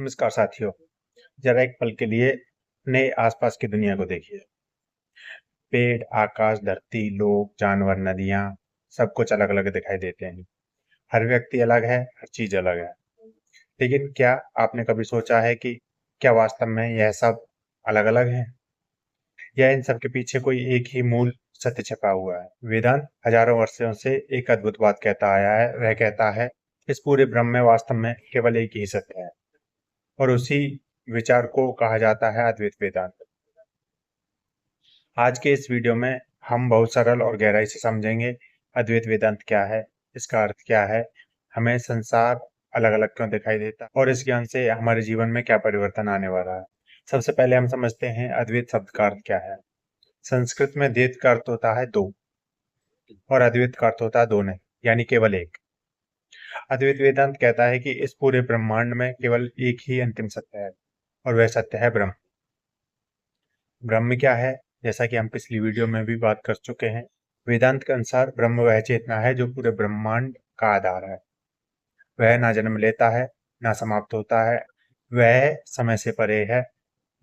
नमस्कार साथियों। जरा एक पल के लिए अपने आसपास की दुनिया को देखिए। पेड़, आकाश, धरती, लोग, जानवर, नदियां, सब कुछ अलग अलग दिखाई देते हैं। हर व्यक्ति अलग है, हर चीज अलग है। लेकिन क्या आपने कभी सोचा है कि क्या वास्तव में यह सब अलग अलग है, या इन सब के पीछे कोई एक ही मूल सत्य छिपा हुआ है? वेदांत हजारों वर्षों से एक अद्भुत बात कहता आया है। वह कहता है, इस पूरे ब्रह्म में वास्तव में केवल एक ही सत्य है, और उसी विचार को कहा जाता है अद्वैत वेदांत। आज के इस वीडियो में हम बहुत सरल और गहराई से समझेंगे अद्वैत वेदांत क्या है, इसका अर्थ क्या है, हमें संसार अलग अलग क्यों दिखाई देता, और इस ज्ञान से हमारे जीवन में क्या परिवर्तन आने वाला है। सबसे पहले हम समझते हैं अद्वैत शब्द का अर्थ क्या है। संस्कृत में द्वैत का अर्थ होता है दो, और अद्वैत का अर्थ होता है दो नहीं, यानी केवल एक। अद्वैत वेदांत कहता है कि इस पूरे ब्रह्मांड में केवल एक ही अंतिम सत्य है, और वह सत्य है ब्रह्म। ब्रह्म क्या है? जैसा कि हम पिछली वीडियो में भी बात कर चुके हैं, वेदांत के अनुसार ब्रह्म वह चेतना है जो पूरे ब्रह्मांड का आधार है। वह ना जन्म लेता है, ना समाप्त होता है, वह समय से परे है,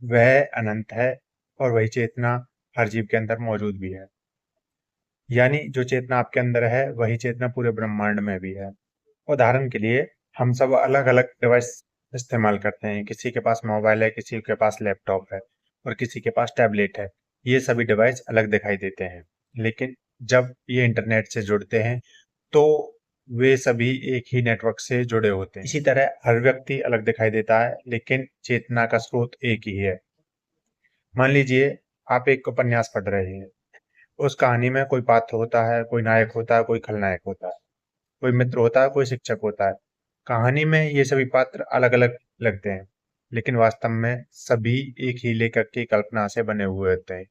वह अनंत है, और वही चेतना हर जीव के अंदर मौजूद भी है। यानी जो चेतना आपके अंदर है, वही चेतना पूरे ब्रह्मांड में भी है। उदाहरण के लिए, हम सब अलग अलग डिवाइस इस्तेमाल करते हैं। किसी के पास मोबाइल है, किसी के पास लैपटॉप है, और किसी के पास टैबलेट है। ये सभी डिवाइस अलग दिखाई देते हैं, लेकिन जब ये इंटरनेट से जुड़ते हैं तो वे सभी एक ही नेटवर्क से जुड़े होते हैं। इसी तरह हर व्यक्ति अलग दिखाई देता है, लेकिन चेतना का स्रोत एक ही है। मान लीजिए आप एक उपन्यास पढ़ रहे हैं। उस कहानी में कोई पात्र होता है, कोई नायक होता है, कोई खलनायक होता है, कोई मित्र होता है, कोई शिक्षक होता है। कहानी में ये सभी पात्र अलग अलग लगते हैं, लेकिन वास्तव में सभी एक ही लेखक की कल्पना से बने हुए होते हैं।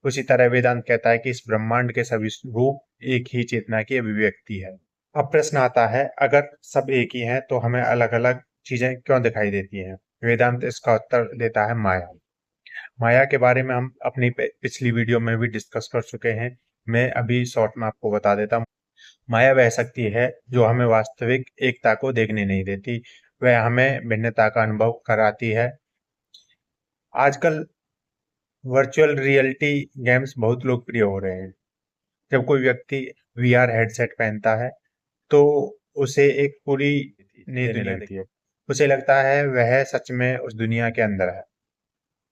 उसी तरह वेदांत कहता है कि इस ब्रह्मांड के सभी रूप एक ही चेतना की अभिव्यक्ति है। अब प्रश्न आता है, अगर सब एक ही हैं तो हमें अलग अलग चीजें क्यों दिखाई देती हैं? वेदांत इसका उत्तर देता है माया। माया के बारे में हम अपनी पिछली वीडियो में भी डिस्कस कर चुके हैं। मैं अभी शॉर्ट में आपको बता देता हूँ। माया वह शक्ति है जो हमें वास्तविक एकता को देखने नहीं देती, वह हमें भिन्नता का अनुभव कराती है। आजकल वर्चुअल रियलिटी गेम्स बहुत लोकप्रिय हो रहे हैं। जब कोई व्यक्ति वीआर हेडसेट पहनता है तो उसे एक पूरी नई दुनिया लगती है। उसे लगता है वह सच में उस दुनिया के अंदर है,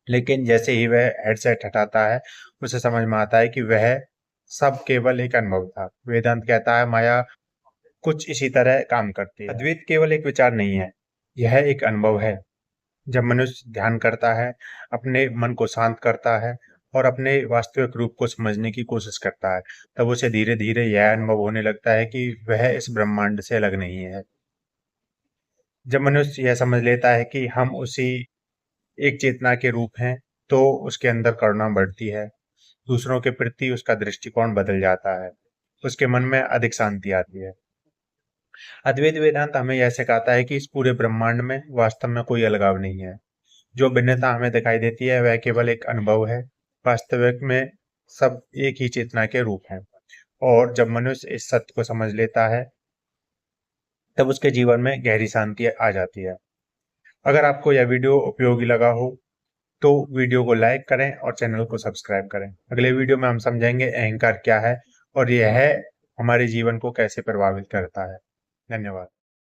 लेकिन जैसे ही वह हेडसेट हटाता है, उसे समझ में आता है कि वह सब केवल एक अनुभव था। वेदांत कहता है माया कुछ इसी तरह काम करती है। अद्वैत केवल एक विचार नहीं है, यह एक अनुभव है। जब मनुष्य ध्यान करता है, अपने मन को शांत करता है और अपने वास्तविक रूप को समझने की कोशिश करता है, तब उसे धीरे धीरे यह अनुभव होने लगता है कि वह इस ब्रह्मांड से अलग नहीं है। जब मनुष्य यह समझ लेता है कि हम उसी एक चेतना के रूप हैं, तो उसके अंदर करुणा बढ़ती है। दूसरों के प्रति उसका दृष्टिकोण बदल जाता है। उसके मन में अधिक शांति आती है। अद्वैत वेदांत हमें यह सिखाता है कि इस पूरे ब्रह्मांड में वास्तव में कोई अलगाव नहीं है। जो भिन्नता हमें दिखाई देती है वह केवल एक अनुभव है। वास्तविक में सब एक ही चेतना के रूप हैं। और जब मनुष्य इस सत्य को समझ लेता है, तब उसके जीवन में गहरी शांति आ जाती है। अगर आपको यह वीडियो उपयोगी लगा हो तो वीडियो को लाइक करें और चैनल को सब्सक्राइब करें। अगले वीडियो में हम समझेंगे अहंकार क्या है और यह हमारे जीवन को कैसे प्रभावित करता है। धन्यवाद।